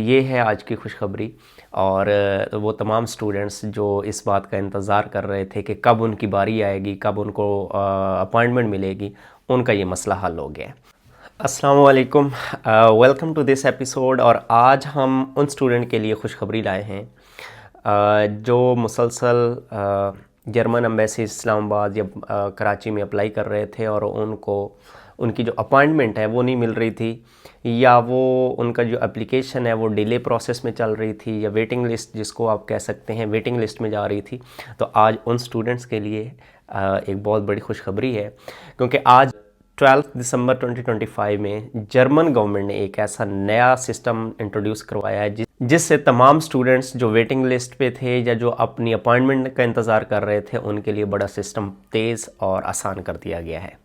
ये है आज की खुशखबरी। और वो तमाम स्टूडेंट्स जो इस बात का इंतज़ार कर रहे थे कि कब उनकी बारी आएगी, कब उनको अपॉइंटमेंट मिलेगी, उनका ये मसला हल हो गया है। अस्सलाम वालेकुम, वेलकम टू दिस एपिसोड। और आज हम उन स्टूडेंट के लिए खुशखबरी लाए हैं जो मुसलसल जर्मन एम्बेसी इस्लामाबाद या कराची में अप्लाई कर रहे थे और उनको उनकी जो अपॉइंटमेंट है वो नहीं मिल रही थी, या वो उनका जो एप्लीकेशन है वो डिले प्रोसेस में चल रही थी, या वेटिंग लिस्ट जिसको आप कह सकते हैं वेटिंग लिस्ट में जा रही थी। तो आज उन स्टूडेंट्स के लिए एक बहुत बड़ी खुशखबरी है, क्योंकि आज 12 दिसंबर 2025 में जर्मन गवर्नमेंट ने एक ऐसा नया सिस्टम इंट्रोड्यूस करवाया है जिससे तमाम स्टूडेंट्स जो वेटिंग लिस्ट पे थे या जो अपनी अपॉइंटमेंट का इंतज़ार कर रहे थे उनके लिए बड़ा सिस्टम तेज़ और आसान कर दिया गया है।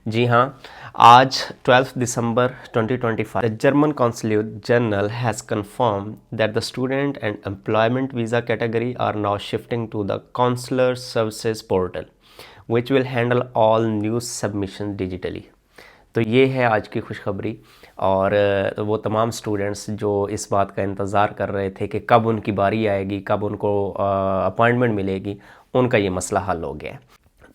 जी हाँ, आज 12 December 2025, the German Consulate General has confirmed that the student and employment visa category are now shifting to the Consular Services Portal, which will handle all new submissions digitally. तो ये है आज की खुशखबरी। और वो तमाम स्टूडेंट्स जो इस बात का इंतज़ार कर रहे थे कि कब उनकी बारी आएगी, कब उनको अपॉइंटमेंट मिलेगी, उनका ये मसला हल हो गया है।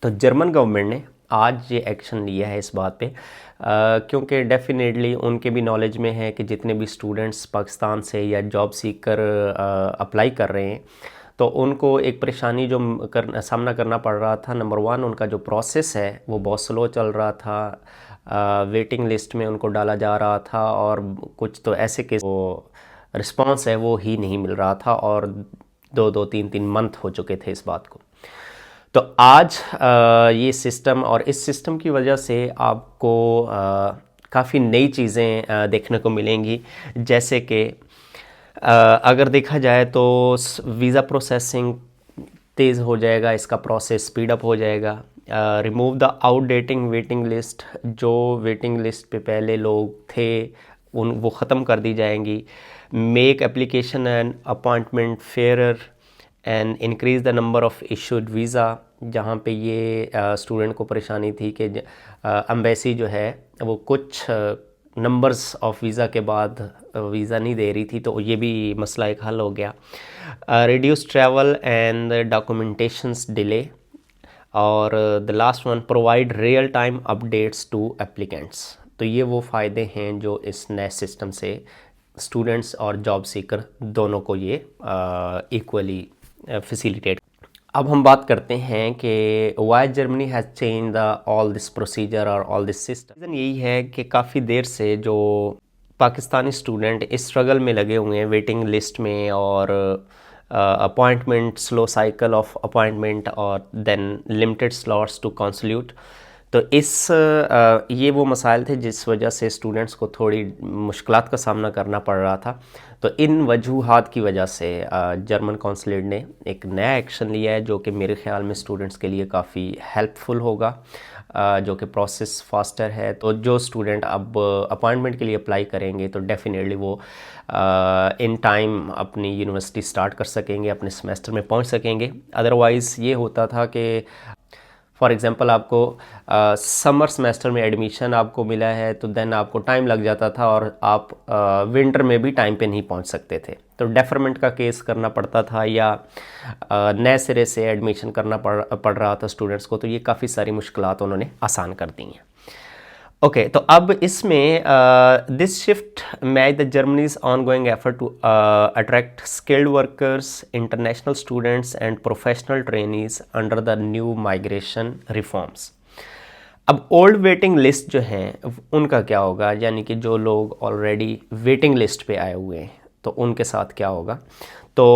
तो जर्मन गवर्नमेंट ने आज ये एक्शन लिया है इस बात पे, क्योंकि डेफिनेटली उनके भी नॉलेज में है कि जितने भी स्टूडेंट्स पाकिस्तान से या जॉब सीकर अप्लाई कर रहे हैं तो उनको एक परेशानी जो सामना करना पड़ रहा था। नंबर 1, उनका जो प्रोसेस है वो बहुत स्लो चल रहा था, वेटिंग लिस्ट में उनको डाला जा रहा था और कुछ तो ऐसे केस वो रिस्पांस है वो ही नहीं मिल रहा था, और 2-2, 3-3 मंथ हो चुके थे इस बात को। तो आज ये सिस्टम, और इस सिस्टम की वजह से आपको काफ़ी नई चीज़ें देखने को मिलेंगी, जैसे कि अगर देखा जाए तो वीज़ा प्रोसेसिंग तेज़ हो जाएगा, इसका प्रोसेस स्पीड अप हो जाएगा। रिमूव द आउटडेटिंग वेटिंग लिस्ट, जो वेटिंग लिस्ट पे पहले लोग थे वो ख़त्म कर दी जाएंगी। Make application and appointment fairer and increase the number of issued visa, जहाँ पे ये स्टूडेंट को परेशानी थी कि एम्बेसी जो है वो कुछ नंबर्स ऑफ वीज़ा के बाद वीज़ा नहीं दे रही थी, तो ये भी मसला एक हल हो गया। Reduce travel and documentations delay, और the last one, provide real time updates to applicants. तो ये वो फ़ायदे हैं जो इस नए सिस्टम से स्टूडेंट्स और जॉब सीकर दोनों को ये इक्वली फैसिलिटेट। अब हम बात करते हैं कि why Germany has change the all this procedure और ऑल दिस सिस्टम। रीज़न यही है कि काफ़ी देर से जो पाकिस्तानी स्टूडेंट इस स्ट्रगल में लगे हुए हैं वेटिंग लिस्ट में, और appointment, slow cycle of appointment, और देन लिमिटेड स्लॉट्स टू कॉन्सल्यूट। तो ये वो मसाइल थे जिस वजह से स्टूडेंट्स को थोड़ी मुश्किलात का सामना करना पड़ रहा था। तो इन वजूहात की वजह से जर्मन कौंसलेट ने एक नया एक्शन लिया है जो कि मेरे ख्याल में स्टूडेंट्स के लिए काफ़ी हेल्पफुल होगा, जो कि प्रोसेस फास्टर है। तो जो स्टूडेंट अब अपॉइंटमेंट के लिए अप्लाई करेंगे तो डेफिनेटली वो इन टाइम अपनी यूनिवर्सिटी स्टार्ट कर सकेंगे, अपने सेमेस्टर में पहुंच सकेंगे। अदरवाइज़ ये होता था कि फॉर एग्ज़ाम्पल आपको समर सेमेस्टर में एडमिशन आपको मिला है तो देन आपको टाइम लग जाता था और आप विंटर में भी टाइम पे नहीं पहुंच सकते थे, तो डेफरमेंट का केस करना पड़ता था या नए सिरे से एडमिशन करना पड़ रहा था स्टूडेंट्स को। तो ये काफ़ी सारी मुश्किलात उन्होंने आसान कर दी हैं। ओके, तो अब इसमें this shift match the Germany's on going effort to attract skilled workers, international students and professional trainees under the new migration reforms. अब ओल्ड वेटिंग लिस्ट जो हैं उनका क्या होगा, यानी कि जो लोग ऑलरेडी वेटिंग लिस्ट पे आए हुए हैं तो उनके साथ क्या होगा। तो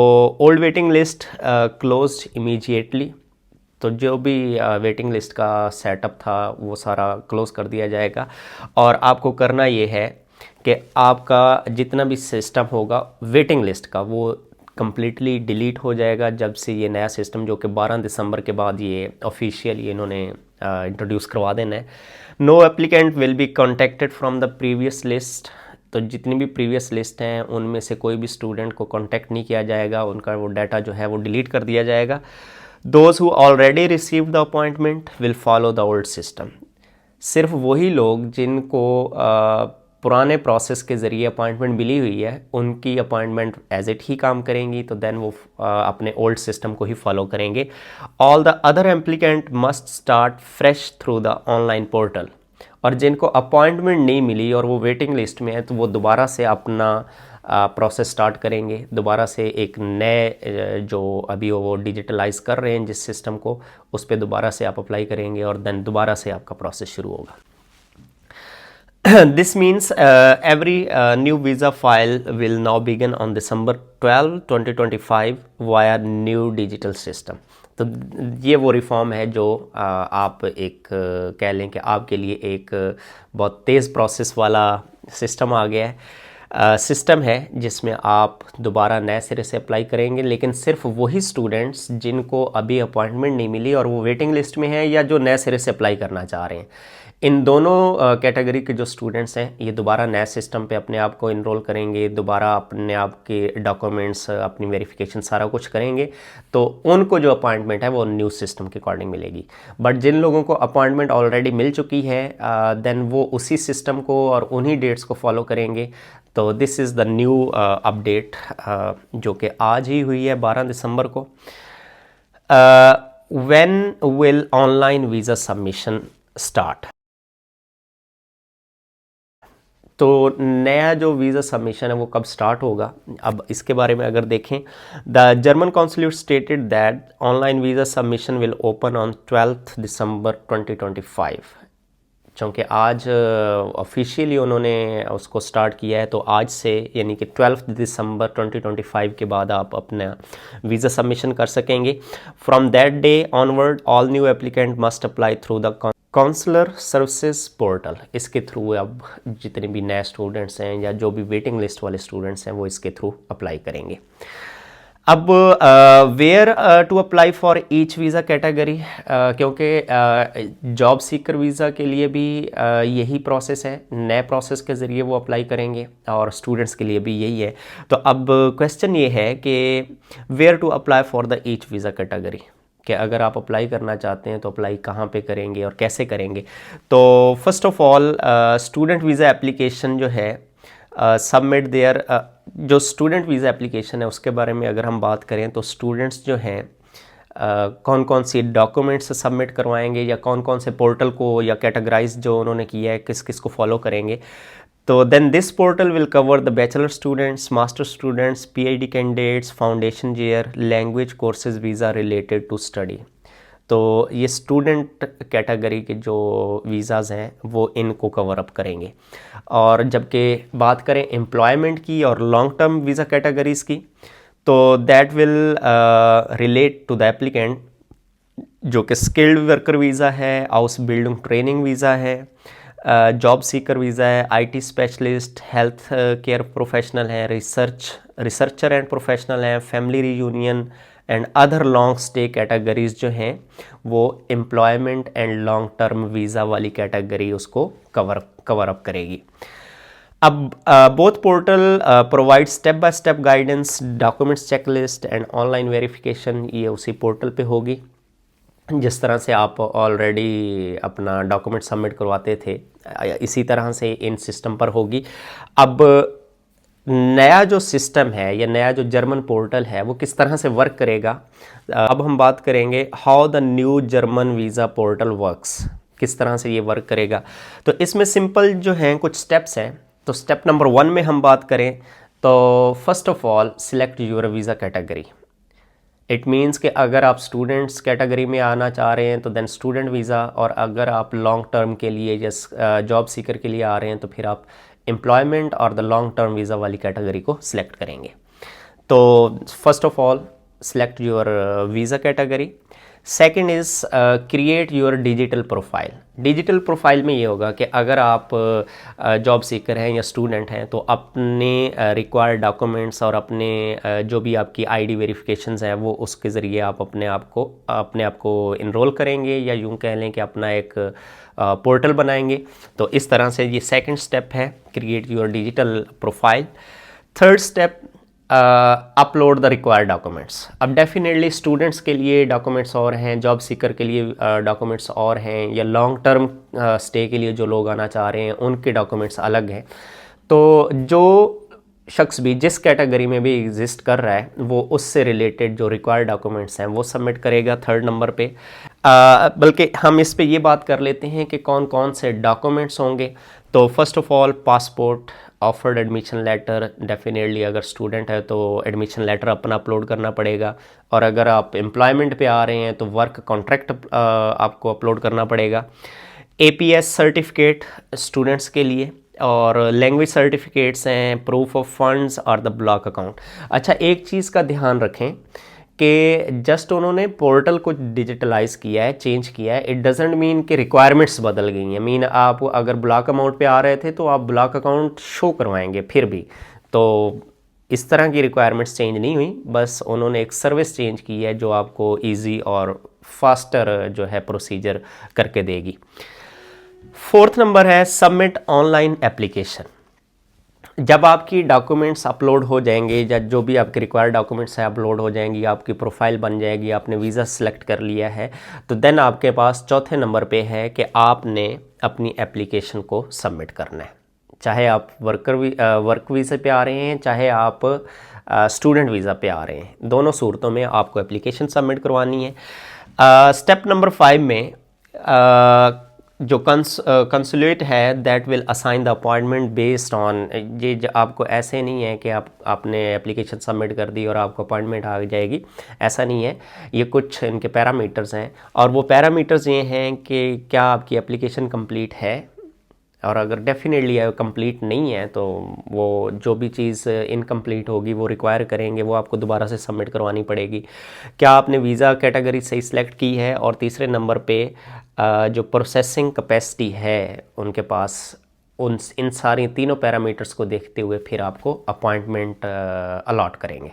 old waiting list closed immediately, तो जो भी वेटिंग लिस्ट का सेटअप था वो सारा क्लोज़ कर दिया जाएगा। और आपको करना ये है कि आपका जितना भी सिस्टम होगा वेटिंग लिस्ट का वो कम्प्लीटली डिलीट हो जाएगा जब से ये नया सिस्टम, जो कि 12 दिसंबर के बाद ये ऑफिशियली इन्होंने इंट्रोड्यूस करवा देना है। No applicant will be contacted from the previous list, तो जितनी भी प्रीवियस लिस्ट हैं उनमें से कोई भी स्टूडेंट को कॉन्टेक्ट नहीं किया जाएगा, उनका वो डाटा जो है वो डिलीट कर दिया जाएगा। Those who already received the appointment will follow the old system। सिर्फ वही लोग जिनको पुराने प्रोसेस के ज़रिए अपॉइंटमेंट मिली हुई है उनकी अपॉइंटमेंट एज इट ही काम करेंगी, तो देन वो अपने ओल्ड सिस्टम को ही फॉलो करेंगे। All the other applicant must start fresh through the online portal. और जिनको अपॉइंटमेंट नहीं मिली और वो वेटिंग लिस्ट में है तो वो दोबारा से अपना प्रोसेस स्टार्ट करेंगे, दोबारा से एक नए जो अभी वो डिजिटलाइज कर रहे हैं जिस सिस्टम को, उस पर दोबारा से आप अप्लाई करेंगे और देन दोबारा से आपका प्रोसेस शुरू होगा। This means every new visa file will now begin on December 12, 2025 via new digital system। तो ये वो रिफॉर्म है जो आप एक कह लें कि आपके लिए एक बहुत तेज़ प्रोसेस वाला सिस्टम आ गया है। सिस्टम है जिसमें आप दोबारा नए सिरे से अप्लाई करेंगे, लेकिन सिर्फ वही स्टूडेंट्स जिनको अभी अपॉइंटमेंट नहीं मिली और वो वेटिंग लिस्ट में हैं या जो नए सिरे से अप्लाई करना चाह रहे हैं, इन दोनों कैटेगरी के जो स्टूडेंट्स हैं ये दोबारा नए सिस्टम पे अपने आप को इनरोल करेंगे, दोबारा अपने आप के डॉक्यूमेंट्स, अपनी वेरिफिकेशन सारा कुछ करेंगे, तो उनको जो अपॉइंटमेंट है वो न्यू सिस्टम के अकॉर्डिंग मिलेगी। बट जिन लोगों को अपॉइंटमेंट ऑलरेडी मिल चुकी है देन वो उसी सिस्टम को और उन्हीं डेट्स को फॉलो करेंगे। तो this is the new update जो कि आज ही हुई है 12 दिसंबर को। When will online visa submission start? तो नया जो वीज़ा सबमिशन है वो कब स्टार्ट होगा, अब इसके बारे में अगर देखें, the German consulate stated that online visa submission will open on 12 दिसंबर 2025। चूँकि आज ऑफिशियली उन्होंने उसको स्टार्ट किया है, तो आज से यानी कि 12 दिसंबर 2025 के बाद आप अपना वीज़ा सबमिशन कर सकेंगे। From that day onward all new applicant must apply through the consular services portal. इसके थ्रू अब जितने भी नए स्टूडेंट्स हैं या जो भी वेटिंग लिस्ट वाले स्टूडेंट्स हैं वो इसके थ्रू अप्लाई करेंगे। अब where to apply for each visa category, क्योंकि जॉब सीकर वीज़ा के लिए भी यही प्रोसेस है, नए प्रोसेस के ज़रिए वो अप्लाई करेंगे और स्टूडेंट्स के लिए भी यही है। तो अब क्वेश्चन ये है कि where to apply for the each visa category, कि अगर आप अप्लाई करना चाहते हैं तो अप्लाई कहाँ पे करेंगे और कैसे करेंगे। तो first of all student visa application जो है सबमिट देयर, जो स्टूडेंट वीज़ा एप्लीकेशन है उसके बारे में अगर हम बात करें तो स्टूडेंट्स जो हैं कौन कौन सी डॉक्यूमेंट्स सबमिट करवाएंगे या कौन कौन से पोर्टल को या कैटेगराइज जो उन्होंने किया है किस किस को फॉलो करेंगे। तो then this portal will cover the bachelor students, master students, PhD candidates, foundation year, language courses visa related to study. तो ये स्टूडेंट कैटेगरी के जो वीज़ाज़ हैं वो इनको कवर अप करेंगे। और जबकि बात करें एम्प्लॉयमेंट की और लॉन्ग टर्म वीज़ा कैटेगरीज़ की, तो that will relate to the applicant जो कि स्किल्ड वर्कर वीज़ा है, हाउस बिल्डिंग ट्रेनिंग वीज़ा है, जॉब सीकर वीज़ा है, IT specialist, health care professional है, रिसर्चर एंड प्रोफेशनल हैं, family reunion and other long stay categories जो हैं वो employment and long term visa वाली कैटेगरी उसको कवर अप करेगी। अब both portal provide step by step guidance, documents checklist and online verification. ये उसी पोर्टल पे होगी जिस तरह से आप ऑलरेडी अपना डॉक्यूमेंट सबमिट करवाते थे, इसी तरह से इन सिस्टम पर होगी। अब नया जो सिस्टम है या नया जो जर्मन पोर्टल है वो किस तरह से वर्क करेगा, अब हम बात करेंगे how the new German visa portal works, किस तरह से ये वर्क करेगा। तो इसमें सिंपल जो हैं कुछ स्टेप्स हैं। तो स्टेप नंबर 1 में हम बात करें तो first of all select your visa category. It means कि अगर आप स्टूडेंट्स कैटेगरी में आना चाह रहे हैं तो देन स्टूडेंट वीज़ा, और अगर आप लॉन्ग टर्म के लिए या जॉब सीकर के लिए आ रहे हैं तो फिर आप एम्प्लॉयमेंट और द लॉन्ग टर्म वीज़ा वाली कैटेगरी को सिलेक्ट करेंगे। तो first of all select your visa category. Second is create your digital profile. Digital profile में ये होगा कि अगर आप जॉब सीकर हैं या स्टूडेंट हैं तो अपने रिक्वायर्ड डॉक्यूमेंट्स और अपने जो भी आपकी आईडी वेरिफिकेशंस हैं वो उसके ज़रिए आप अपने आप को इनरोल करेंगे, या यूँ कह लें कि अपना एक पोर्टल बनाएंगे। तो इस तरह से ये सेकंड स्टेप है, create your digital profile. Third step, upload the required documents. अब डेफिनेटली स्टूडेंट्स के लिए डॉक्यूमेंट्स और हैं, जॉब सीकर के लिए डॉक्यूमेंट्स और हैं, या लॉन्ग टर्म स्टे के लिए जो लोग आना चाह रहे हैं उनके डॉक्यूमेंट्स अलग हैं। तो जो शख्स भी जिस कैटेगरी में भी एग्जिस्ट कर रहा है वो उससे रिलेटेड जो रिक्वायर्ड डॉक्यूमेंट्स हैं वो सबमिट करेगा 3rd नंबर पे। बल्कि हम इस पे ये बात कर लेते हैं कि कौन कौन से डॉक्यूमेंट्स होंगे। तो first of all passport, offered admission letter, definitely अगर स्टूडेंट है तो एडमिशन लेटर अपना अपलोड करना पड़ेगा, और अगर आप एम्प्लॉयमेंट पे आ रहे हैं तो वर्क कॉन्ट्रैक्ट आपको अपलोड करना पड़ेगा। APS सर्टिफिकेट स्टूडेंट्स के लिए, और लैंग्वेज सर्टिफिकेट्स हैं, प्रूफ ऑफ फंड्स और द ब्लॉक अकाउंट। अच्छा, एक चीज़ का ध्यान रखें कि जस्ट उन्होंने पोर्टल को डिजिटलाइज किया है, चेंज किया है, इट डजेंट मीन कि रिक्वायरमेंट्स बदल गई हैं। मीन आप अगर ब्लॉक अमाउंट पे आ रहे थे तो आप ब्लॉक अकाउंट शो करवाएंगे फिर भी, तो इस तरह की रिक्वायरमेंट्स चेंज नहीं हुई, बस उन्होंने एक सर्विस चेंज की है जो आपको ईजी और फास्टर जो है प्रोसीजर करके देगी। 4th नंबर है सबमिट ऑनलाइन एप्लीकेशन। जब आपकी डॉक्यूमेंट्स अपलोड हो जाएंगे या जो भी आपके रिक्वायर्ड डॉक्यूमेंट्स हैं अपलोड हो जाएंगी, आपकी प्रोफाइल बन जाएगी, आपने वीज़ा सेलेक्ट कर लिया है, तो देन आपके पास 4थे नंबर पे है कि आपने अपनी एप्लीकेशन को सबमिट करना है। चाहे आप वर्क वीज़ा पे आ रहे हैं, चाहे आप स्टूडेंट वीज़ा पे आ रहे हैं, दोनों सूरतों में आपको एप्लीकेशन सबमिट करवानी है। स्टेप नंबर 5 में जो कंसुलेट है that will assign the appointment based on, ये आपको ऐसे नहीं है कि आपने एप्लीकेशन सबमिट कर दी और आपको अपॉइंटमेंट आ जाएगी, ऐसा नहीं है। ये कुछ इनके पैरामीटर्स हैं, और वो पैरामीटर्स ये हैं कि क्या आपकी एप्लीकेशन कंप्लीट है, और अगर डेफिनेटली कंप्लीट नहीं है तो वो जो भी चीज़ इनकम्प्लीट होगी वो रिक्वायर करेंगे, वो आपको दोबारा से सबमिट करवानी पड़ेगी। क्या आपने वीज़ा कैटेगरी सही सिलेक्ट की है, और तीसरे नंबर पे जो प्रोसेसिंग कैपेसिटी है उनके पास, इन सारी तीनों पैरामीटर्स को देखते हुए फिर आपको अपॉइंटमेंट अलॉट करेंगे।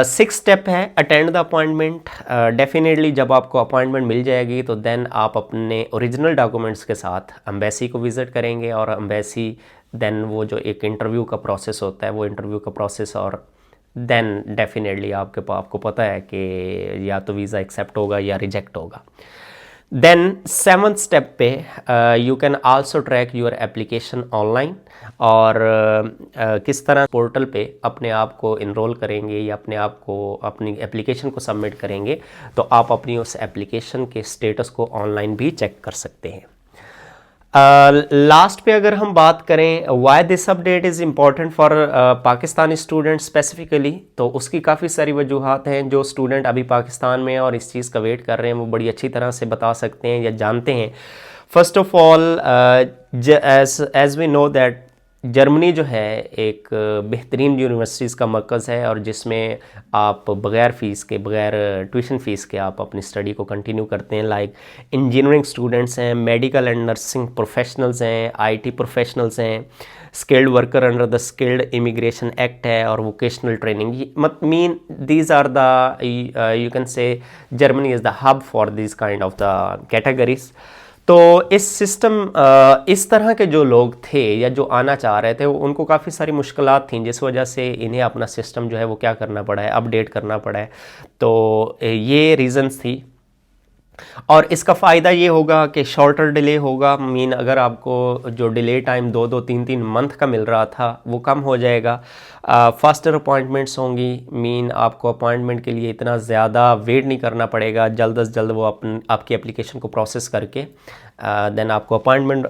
6th स्टेप है अटेंड द अपॉइंटमेंट। डेफिनेटली जब आपको अपॉइंटमेंट मिल जाएगी तो देन आप अपने ओरिजिनल डॉक्यूमेंट्स के साथ एम्बेसी को विज़िट करेंगे, और एम्बेसी देन वो जो एक इंटरव्यू का प्रोसेस होता है वो इंटरव्यू का प्रोसेस, और देन डेफिनेटली आपको पता है कि या तो वीज़ा एक्सेप्ट होगा या रिजेक्ट होगा। देन 7th स्टेप पे you can also track your application online, और किस तरह पोर्टल पे अपने आप को इनरोल करेंगे या अपने आप को अपनी एप्लीकेशन को सबमिट करेंगे, तो आप अपनी उस एप्लीकेशन के स्टेटस को ऑनलाइन भी चेक कर सकते हैं। लास्ट पे अगर हम बात करें why this update is important for Pakistani student specifically, तो उसकी काफ़ी सारी वजूहात हैं। जो स्टूडेंट अभी पाकिस्तान में और इस चीज़ का वेट कर रहे हैं वो बड़ी अच्छी तरह से बता सकते हैं या जानते हैं। First of all, as we know that Germany जो है एक बेहतरीन यूनिवर्सिटीज़ का मरकज़ है, और जिसमें आप बग़ैर फ़ीस के, बग़ैर ट्यूशन फ़ीस के आप अपनी स्टडी को कंटिन्यू करते हैं। लाइक इंजीनियरिंग स्टूडेंट्स हैं, मेडिकल एंड नर्सिंग प्रोफेशनल्स हैं, IT प्रोफेशनल्स हैं, skilled worker under the skilled immigration act है, और vocational training. Mean these are the, you can say Germany is the hub for this kind of the categories. तो इस system, इस तरह के जो लोग थे या जो आना चाह रहे थे उनको काफ़ी सारी मुश्किलात थीं, जिस वजह से इन्हें अपना सिस्टम जो है वो क्या करना पड़ा है, अपडेट करना पड़ा है। तो ये रीज़न्स थी, और इसका फ़ायदा ये होगा कि शॉर्टर डिले होगा। मीन अगर आपको जो डिले टाइम 2-2, 3-3 मंथ का मिल रहा था वो कम हो जाएगा। फास्टर अपॉइंटमेंट्स होंगी, मीन आपको अपॉइंटमेंट के लिए इतना ज़्यादा वेट नहीं करना पड़ेगा, जल्द अज जल्द वो आपकी एप्लीकेशन को प्रोसेस करके देन आपको अपॉइंटमेंट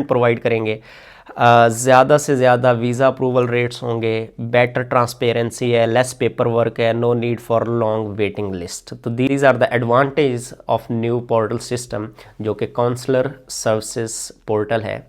प्रोवाइड करेंगे। ज़्यादा से ज़्यादा वीज़ा अप्रूवल रेट्स होंगे, बेटर ट्रांसपेरेंसी है, लेस पेपर वर्क है, no need for long waiting list. तो these are the advantage of new portal system, जो कि काउंसलर सर्विसेज पोर्टल है।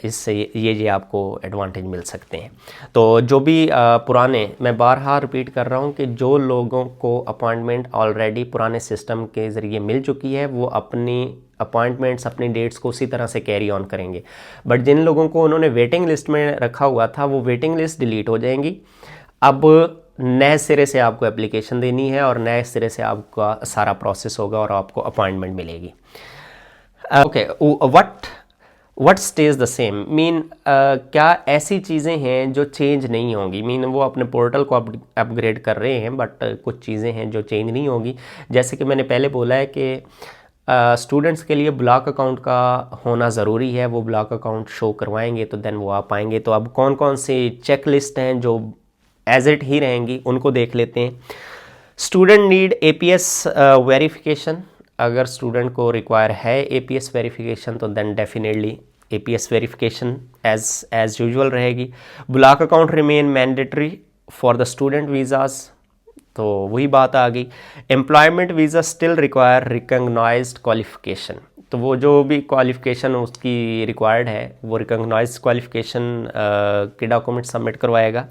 इससे ये आपको एडवांटेज मिल सकते हैं। तो जो भी पुराने, मैं बारहा रिपीट कर रहा हूँ कि जो लोगों को अपॉइंटमेंट ऑलरेडी पुराने सिस्टम के ज़रिए मिल चुकी है वो अपनी अपॉइंटमेंट्स, अपनी डेट्स को उसी तरह से कैरी ऑन करेंगे। बट जिन लोगों को उन्होंने वेटिंग लिस्ट में रखा हुआ था वो वेटिंग लिस्ट डिलीट हो जाएंगी। अब नए सिरे से आपको एप्लीकेशन देनी है और नए सिरे से आपका सारा प्रोसेस होगा और आपको अपॉइंटमेंट मिलेगी। Okay, what stage the same, mean क्या ऐसी चीज़ें हैं जो चेंज नहीं होंगी। मीन वो अपने पोर्टल को अपग्रेड कर रहे हैं, बट कुछ चीज़ें हैं जो चेंज नहीं होंगी। जैसे कि मैंने पहले बोला है कि स्टूडेंट्स के लिए ब्लॉक अकाउंट का होना ज़रूरी है, वो ब्लॉक अकाउंट शो करवाएंगे तो देन वो आ पाएंगे। तो अब कौन कौन सी चेक लिस्ट हैं जो एज इट ही रहेंगी उनको देख लेते हैं। स्टूडेंट नीड APS वेरिफिकेशन, अगर स्टूडेंट को रिक्वायर है APS वेरिफिकेशन तो then definitely APS verification as usual रहेगी। Block account remain mandatory for the student visas, तो वही बात आ गई। Employment visa still require recognised qualification, तो वो जो भी क्वालिफ़िकेशन उसकी रिक्वायर्ड है वो रिकग्नाइज्ड क्वालिफ़िकेशन के डॉक्यूमेंट सबमिट करवाएगा।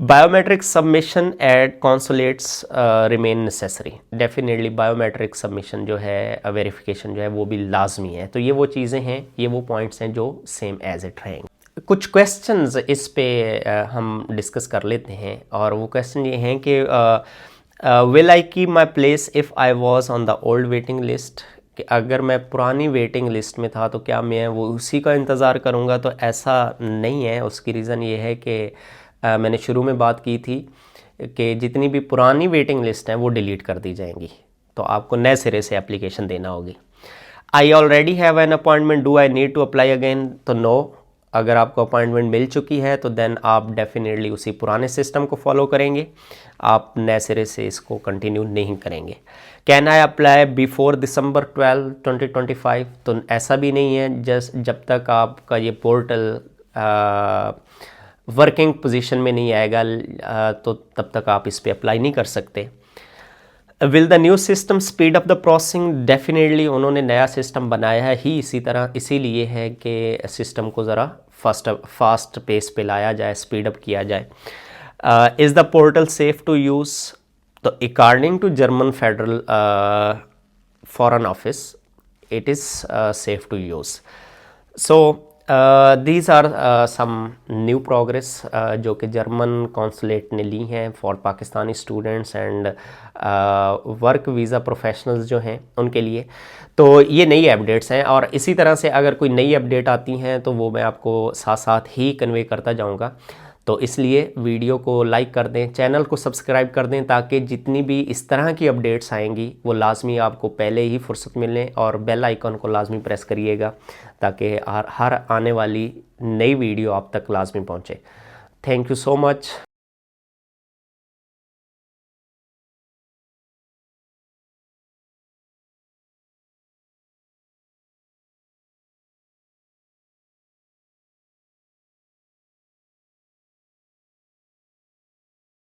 Biometric submission at consulates remain necessary, definitely biometric submission जो है वेरिफिकेशन जो है वो भी लाजमी है। तो ये वो चीज़ें हैं, ये वो पॉइंट्स हैं जो सेम एज इट रहेंगे। कुछ क्वेश्चंस इस पे हम डिस्कस कर लेते हैं, और वो क्वेश्चन ये हैं कि will I keep my place if I was on the old waiting list, कि अगर मैं पुरानी वेटिंग लिस्ट में था तो क्या मैं वो उसी का इंतज़ार करूँगा, तो ऐसा नहीं है। उसकी रीज़न ये है कि मैंने शुरू में बात की थी कि जितनी भी पुरानी वेटिंग लिस्ट हैं वो डिलीट कर दी जाएंगी, तो आपको नए सिरे से एप्लीकेशन देना होगी। I already have an appointment, do I need to apply again, तो नो, अगर आपको अपॉइंटमेंट मिल चुकी है तो देन आप डेफिनेटली उसी पुराने सिस्टम को फॉलो करेंगे, आप नए सिरे से इसको कंटिन्यू नहीं करेंगे। Can I apply before December 12, 2025, तो ऐसा भी नहीं है, जस्ट जब तक आपका ये पोर्टल वर्किंग पोजीशन में नहीं आएगा तो तब तक आप इस पर अप्लाई नहीं कर सकते। Will the new system speed up the processing, definitely उन्होंने नया सिस्टम बनाया है ही इसीलिए है कि सिस्टम को ज़रा फास्ट पेस पे लाया जाए, स्पीड अप किया जाए। Is the portal safe to use, तो according to German federal foreign office it is safe to use. So these are some new progress जो कि जर्मन कॉन्सुलेट ने ली हैं for Pakistani students and work visa professionals जो हैं उनके लिए। तो ये नई अपडेट्स हैं, और इसी तरह से अगर कोई नई अपडेट आती हैं तो वो मैं आपको साथ साथ ही कन्वे करता जाऊंगा। तो इसलिए वीडियो को लाइक कर दें, चैनल को सब्सक्राइब कर दें, ताकि जितनी भी इस तरह की अपडेट्स आएंगी वो लाजमी आपको पहले ही फुर्सत मिले, और बेल आइकन को लाजमी प्रेस करिएगा ताकि हर आने वाली नई वीडियो आप तक लाजमी पहुंचे। Thank you so much.